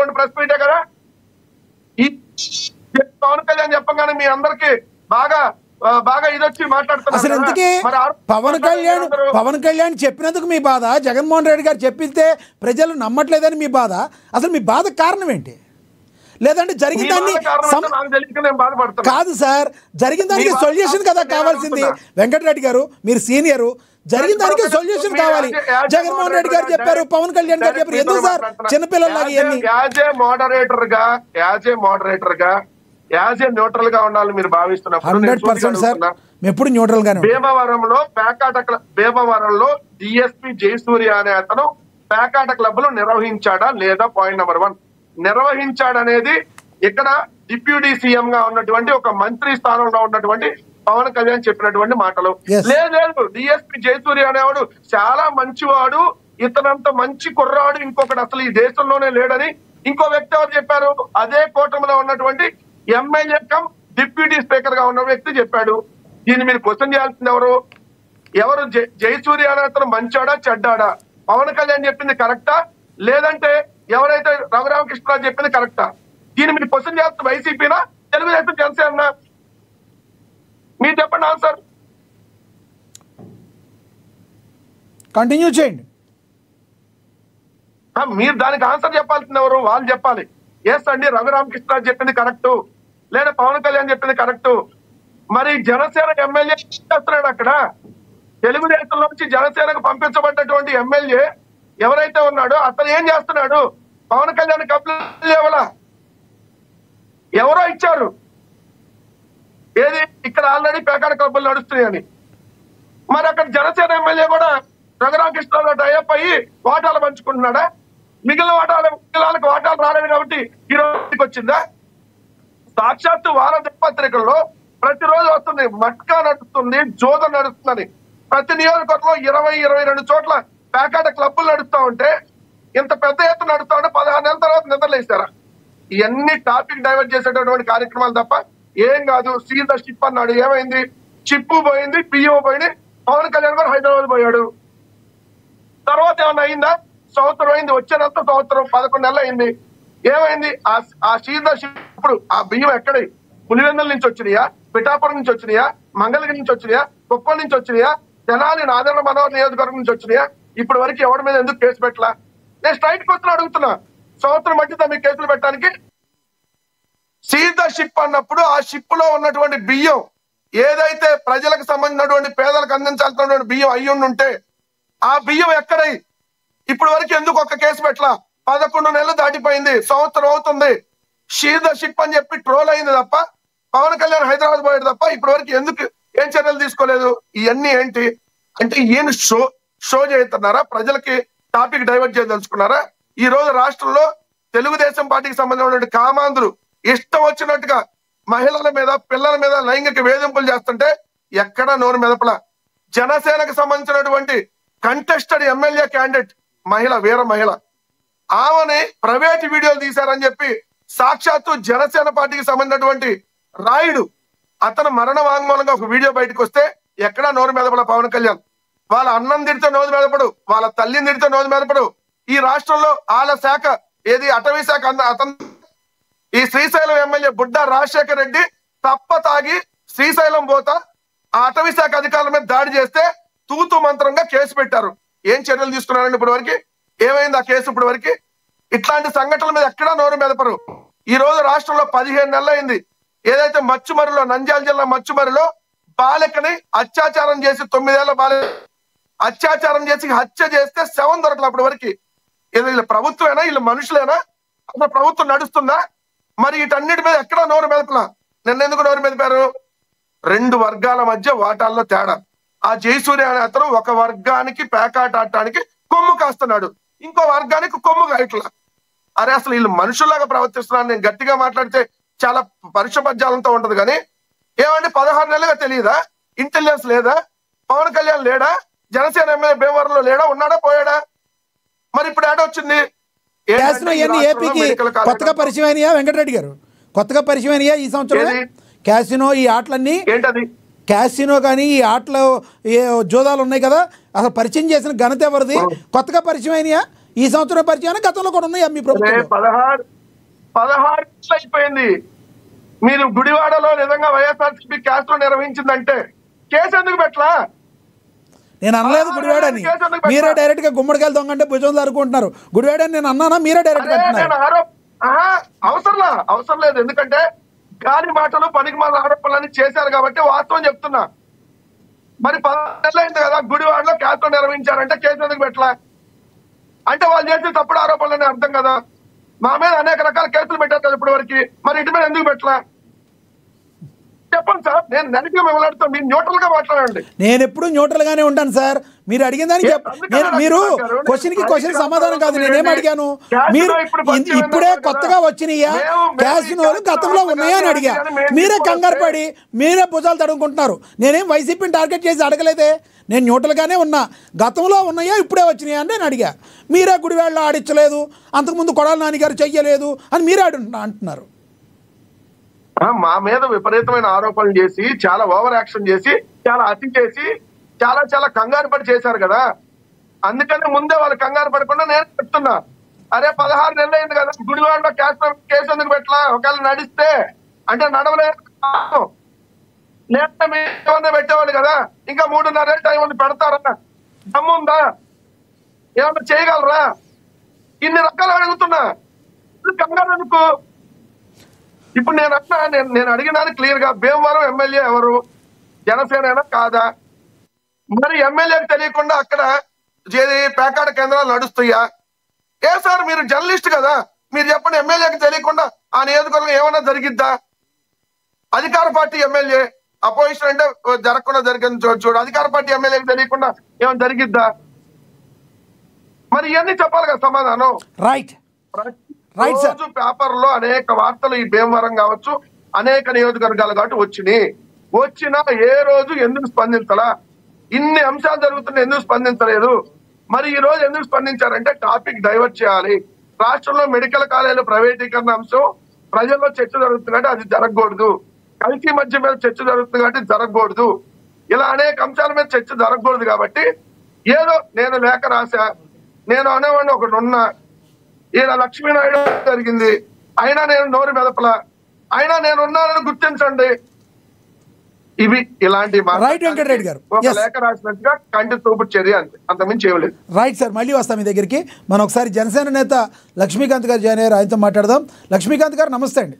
పెట్టినటువంటి ప్రెస్ మీటే కదా. ఈ పవన్ కళ్యాణ్ చెప్పగానే మీ అందరికి బాగా బాగా ఇదొచ్చి మాట్లాడుతున్నారు. అసలు ఎందుకే పవన్ కళ్యాణ్ చెప్పినందుకు మీ బాధ, జగన్మోహన్ రెడ్డి గారు చెప్పితే ప్రజలు నమ్మట్లేదని మీ బాధ. అసలు మీ బాధ కారణం ఏంటి? లేదంటే జరిగిన దాన్ని కాదు సార్, జరిగిన దానికి సొల్యూషన్ కదా కావాల్సింది. వెంకటరెడ్డి గారు మీరు సీనియరు, జరిగిన దానికి సొల్యూషన్ కావాలి. జగన్మోహన్ రెడ్డి గారు చెప్పారు, పవన్ కళ్యాణ్ గారు చెప్పారు, ఎందుకు సార్ చిన్నపిల్లలాగా ఇవన్నీ? యాజ్ ఏ మోడరేటర్ గా యాజ్ ఏ న్యూట్రల్ గా ఉండాలని మీరు భావిస్తున్నప్పుడు 100% సార్ ఎప్పుడు న్యూట్రల్ గానే. భీమవరంలో డిఎస్పీ జయసూర్య అనే అతను పేకాట క్లబ్లు నిర్వహించాడా లేదా? పాయింట్ నెంబర్ 1 నిర్వహించాడనేది ఇక్కడ డిప్యూటీ సీఎం గా ఉన్నటువంటి ఒక మంత్రి స్థానంలో ఉన్నటువంటి పవన్ కళ్యాణ్ చెప్పినటువంటి మాటలు. లేదు డిఎస్పీ జయసూర్య అనేవాడు చాలా మంచివాడు, ఇతనంత మంచి కుర్రాడు ఇంకొకటి అసలు ఈ దేశంలోనే లేడని ఇంకో వ్యక్తి ఎవరు చెప్పారు? అదే కూటమిలో ఉన్నటువంటి ఎమ్మెల్యే కమ్ డిప్యూటీ స్పీకర్ గా ఉన్న వ్యక్తి చెప్పాడు. దీన్ని మీరు క్వశ్చన్ చేయాల్సింది ఎవరు? జయసూర్య అనే అతను మంచాడా చెడ్డాడా? పవన్ కళ్యాణ్ చెప్పింది కరెక్టా, లేదంటే ఎవరైతే రఘురామకృష్ణరాజు చెప్పింది కరెక్టా? దీన్ని మీరు క్వశ్చన్ చేస్తున్న వైసీపీనా, తెలుగుదేశం, జనసేన? మీరు చెప్పండి ఆన్సర్. కంటిన్యూ చేయండి. మీరు దానికి ఆన్సర్ చెప్పాల్సింది ఎవరు? వాళ్ళు చెప్పాలి. ఎస్ అండి రఘురామకృష్ణరాజు చెప్పింది కరెక్ట్, లేదా పవన్ కళ్యాణ్ చెప్పింది కరెక్ట్. మరి జనసేన ఎమ్మెల్యే చేస్తున్నాడు అక్కడ. తెలుగుదేశంలో నుంచి జనసేనకు పంపించబడ్డటువంటి ఎమ్మెల్యే ఎవరైతే ఉన్నాడో అతను ఏం చేస్తున్నాడు? పవన్ కళ్యాణ్ కంప్లైంట్ లేవలా, ఎవరో ఇచ్చారు. ఏది ఇక్కడ ఆల్రెడీ పేకాట క్లబ్బులు నడుస్తున్నాయని. మరి అక్కడ జనసేన ఎమ్మెల్యే కూడా రఘురామకృష్ణరావు టైఅప్ అయ్యి వాటాలు పంచుకుంటున్నాడా? మిగిలిన వాళ్ళకి వాటాలు రాలేదు కాబట్టి ఈ రోజుకి వచ్చిందా? సాక్షాత్తు వార దినపత్రికల్లో ప్రతిరోజు వస్తుంది, మట్కా నడుస్తుంది, జోద నడుస్తుందని. ప్రతి నియోజకవర్గంలో 20-22 చోట్ల పేకాట క్లబ్బులు నడుస్తా ఉంటే, ఇంత పెద్ద ఎత్తున నడుస్తా ఉంటే 16 నెలల తర్వాత నిద్రలేసారా? ఇవన్నీ టాపిక్ డైవర్ట్ చేసేటటువంటి కార్యక్రమాలు తప్ప ఏం కాదు. సీల్ ద షిప్ అన్నాడు, ఏమైంది? చిప్పు పోయింది, పిఓ పోయింది, పవన్ కళ్యాణ్ గారు హైదరాబాద్ పోయాడు. తర్వాత ఏమన్నా అయిందా? సంవత్సరం అయింది, వచ్చేనంత సంవత్సరం 11 నెలలు అయింది. ఏమైంది? ఆ సీల్ ద షిప్ ఇప్పుడు ఆ బియ్యం ఎక్కడ? పులివెందుల నుంచి వచ్చినాయా, పిఠాపురం నుంచి వచ్చినాయా, మంగళగిరి నుంచి వచ్చినాయా, కుప్పం నుంచి వచ్చినాయా, తెనాలి నాదెండ్ల మనోహర్ నియోజకవర్గం నుంచి వచ్చినాయా? ఇప్పటి వరకు ఎవరి మీద ఎందుకు కేసు పెట్టలా? నేను స్ట్రైట్ క్వశ్చన్ అడుగుతున్నా. సంవత్సరం మధ్య మీకు కేసులు పెట్టడానికి సీదా షిప్ అన్నప్పుడు ఆ షిప్ లో ఉన్నటువంటి బియ్యం ఏదైతే ప్రజలకు సంబంధించినటువంటి పేదలకు అందించాల్సినటువంటి బియ్యం అయ్యుండుంటే ఆ బియ్యం ఎక్కడై ఇప్పటి వరకు ఎందుకు ఒక్క కేసు పెట్టలా? 11 నెలలు దాటిపోయింది, సంవత్సరం అవుతుంది. సీదా షిప్ అని చెప్పి ట్రోల్ అయింది తప్ప, పవన్ కళ్యాణ్ హైదరాబాద్ పోయాడు తప్ప ఇప్పటి వరకు ఎందుకు ఏం చర్యలు తీసుకోలేదు? ఇవన్నీ ఏంటి అంటే ఈయన షో చేస్తున్నారా? ప్రజలకి టాపిక్ డైవర్ట్ చేయదలుచుకున్నారా? ఈ రోజు రాష్ట్రంలో తెలుగుదేశం పార్టీకి సంబంధించినటువంటి కామాంధ్రులు ఇష్టం వచ్చినట్టుగా మహిళల మీద, పిల్లల మీద లైంగిక వేధింపులు చేస్తుంటే ఎక్కడా నోరు మెదపల. జనసేనకు సంబంధించినటువంటి కంటెస్టెడ్ ఎమ్మెల్యే క్యాండిడేట్ మహిళ, వీర మహిళ, ఆమెని ప్రైవేట్ వీడియోలు తీశారని చెప్పి సాక్షాత్తు జనసేన పార్టీకి సంబంధించినటువంటి రాయుడు అతను మరణ వాంగ్మూలంగా ఒక వీడియో బయటకు వస్తే ఎక్కడా నోరు మెదపడ పవన్ కళ్యాణ్. వాళ్ళ అన్నం తిడితే నోరు మెదపడు, వాళ్ళ తల్లిని తిడితే నోరు మెదపడు. ఈ రాష్ట్రంలో వాళ్ళ శాఖ ఏది అటవీ శాఖ అతను ఈ శ్రీశైలం ఎమ్మెల్యే బుడ్డ రాజశేఖర్ రెడ్డి తప్ప తాగి శ్రీశైలం పోతా ఆ అటవీ శాఖ అధికారుల మీద దాడి చేస్తే తూతు మంత్రంగా కేసు పెట్టారు. ఏం చర్యలు తీసుకున్నారండి ఇప్పటి వరకు? ఏమైంది ఆ కేసు ఇప్పటి వరకు? ఇట్లాంటి సంఘటనల మీద ఎక్కడా నోరు మెదపరు. ఈ రోజు రాష్ట్రంలో 15 నెలలు అయింది. ఏదైతే మచ్చుమరిలో, నంద్యాల జిల్లా మచ్చుమరిలో బాలికని అత్యాచారం చేసి 9 ఏళ్ల బాలిక అత్యాచారం చేసి హత్య చేస్తే శవం దొరకలే అప్పటి వరకు. వీళ్ళ ప్రభుత్వమేనా? వీళ్ళ మనుషులేనా? అసలు ప్రభుత్వం నడుస్తుందా? మరి వీటన్నిటి మీద ఎక్కడా నోరు మెదపలా. నిన్నెందుకు నోరు మెదిపారు? 2 వర్గాల మధ్య వాటాల్లో తేడా. ఆ జయసూర్య అనే అతను ఒక వర్గానికి పేకాట ఆడటానికి కొమ్ము కాస్తున్నాడు, ఇంకో వర్గానికి కొమ్ము కాయట్లా. అరే అసలు వీళ్ళు మనుషుల్లాగా ప్రవర్తిస్తున్నారు. నేను గట్టిగా మాట్లాడితే చాలా పరిశుభ్యాలంతో ఉంటది కానీ ఏమంటే 16 నెలలుగా తెలియదా? ఇంటెలిజెన్స్ లేదా? పవన్ కళ్యాణ్ లేడా? జనసేన ఎమ్మెల్యే భీమవరంలో లేడా? ఉన్నాడా? పోయాడా? మరి ఇప్పుడు ఏడ వచ్చింది? ఏపీకి కొత్తగా పరిచయం అయినాయా వెంకటరెడ్డి గారు? కొత్తగా పరిచయం అయినాయా ఈ సంవత్సరం? క్యాసినో, ఈ ఆటలన్నీ ఏంటది? క్యాసినో కానీ ఈ ఆటలో జోదాలు ఉన్నాయి కదా, అసలు పరిచయం చేసిన ఘనత ఎవరిది? కొత్తగా పరిచయం అయినాయా ఈ సంవత్సరం పరిచయం గతంలో కూడా ఉన్నాయా మీ ప్రభుత్వం? 16 అయిపోయింది. మీరు గుడివాడలో నిజంగా వైఎస్ఆర్సీపీ క్యాస్ట్ నిర్వహించిందంటే కేసు ఎందుకు పెట్టలా? నేను అనలేదు గుడివాడని, మీరే డైరెక్ట్ గా గుమ్మడికాయలు దొంగంటే భుజం జరుపుకుంటున్నారు. గుడివాడని నేను అన్నానా? మీరే డైరెక్ట్ అవసరం లేదు. ఎందుకంటే గాలి మాటలు పనికి మాల ఆరోపణలని చేశారు కాబట్టి వాస్తవం చెప్తున్నా. మరి 10 నెలలు అయింది కదా గుడివాడలో క్యాస్ట్ నిర్వహించారంటే కేసు ఎందుకు పెట్టలా? అంటే వాళ్ళు చేసే తప్పుడు ఆరోపణలని అర్థం కదా. మా మీద అనేక రకాల కేసులు పెట్టారు కదా ఇప్పటి వరకు, మరి ఇంటి మీద ఎందుకు పెట్టలా? చెప్పండి సార్. నేను నెగిటివ్ మాట్లాడుతాను, మీరు న్యూట్రల్ గా మాట్లాడండి. నేను ఎప్పుడు న్యూట్రల్ గానే ఉంటాను సార్. మీరు అడిగిన దానికి మీరు క్వశ్చన్ సమాధానం కాదు. నేనేం అడిగాను? మీరు ఇప్పుడే కొత్తగా వచ్చినాయా క్యాసినోలు గతంలో ఉన్నాయా అని అడిగా. మీరే కంగారు పడి మీరే భుజాలు తడుముకుంటున్నారు. నేనేం వైసీపీని టార్గెట్ చేసి అడగలేదే. నేను న్యూట్రల్గానే ఉన్నా. గతంలో ఉన్నాయా ఇప్పుడే వచ్చినాయా అని నేను అడిగా. మీరే గుడివాడలో ఆడించలేదు, అంతకుముందు కొడాల నాన్నగారు చెయ్యలేదు అని మీరే అంటున్నారు. మా మీద విపరీతమైన ఆరోపణలు చేసి, చాలా ఓవర్ యాక్షన్ చేసి, చాలా అతి చేసి, చాలా కంగారు పడి చేశారు కదా. అందుకని ముందే వాళ్ళు కంగారు పడకుండా నేను చెప్తున్నా, అరే 16 నెలలు అయింది కదా గుడివాడలో కేసు ఎందుకు పెట్టలా? ఒకవేళ నడిస్తే అంటే నడవలేదు లేకపోతే మీరు పెట్టేవాళ్ళు కదా. ఇంకా 3.5 ఏళ్ళ టైం ఉంది, పెడతారా? దమ్ముందా? ఏమన్నా చేయగలరా? ఇన్ని రకాలు అడుగుతున్నా. కంగారు ఎందుకు? ఇప్పుడు నేను అడిగినాను క్లియర్ గా, భీమవరం ఎమ్మెల్యే ఎవరు? జనసేన కాదా? మరి ఎమ్మెల్యేకి తెలియకుండా అక్కడ పేకాట కేంద్రాలు నడుస్తాయా? సార్ మీరు జర్నలిస్ట్ కదా, మీరు చెప్పండి. ఎమ్మెల్యేకి తెలియకుండా ఆ నియోజకవర్గం ఏమైనా జరిగిద్దా? అధికార పార్టీ ఎమ్మెల్యే, అపోజిషన్ అంటే జరగకుండా జరిగింది చూడు. అధికార పార్టీ ఎమ్మెల్యేకి తెలియకుండా ఏమైనా జరిగిద్దా? మరి ఇవన్నీ చెప్పాలి కదా సమాధానం. రైట్ రోజు పేపర్ లో అనేక వార్తలు ఈ భీమవరం కావచ్చు, అనేక నియోజకవర్గాలు కాబట్టి వచ్చినా ఏ రోజు ఎందుకు స్పందించాలా? ఇన్ని అంశాలు జరుగుతున్నా ఎందుకు స్పందించలేదు? మరి ఈ రోజు ఎందుకు స్పందించారంటే టాపిక్ డైవర్ట్ చేయాలి. రాష్ట్రంలో మెడికల్ కాలేజీల ప్రైవేటీకరణ అంశం ప్రజల్లో చర్చ జరుగుతుంది కాబట్టి అది జరగకూడదు. కల్తీ మధ్య మీద చర్చ జరుగుతుంది కాబట్టి జరగకూడదు. ఇలా అనేక అంశాల మీద చర్చ జరగకూడదు కాబట్టి ఏదో నేను లేఖ రాశా, నేను అనేవాడిని ఒకటి ఉన్నా, ఈయన లక్ష్మీనాయుడు జరిగింది, అయినా నేను నోరు మెదపలా, అయినా నేను ఉన్నానని గుర్తించండి. ఇవి ఇలాంటి ఒక లేఖ రాసినట్టుగా కంటి తూపు చర్య అంతే, అంతమించి చేయలేదు. రైట్ సార్, మళ్ళీ వస్తాం మీ దగ్గరికి. మనం ఒకసారి జనసేన నేత లక్ష్మీకాంత్ గారు జాయిన్ అయ్యారు, ఆయనతో మాట్లాడదాం. లక్ష్మీకాంత్ గారు నమస్తే అండి.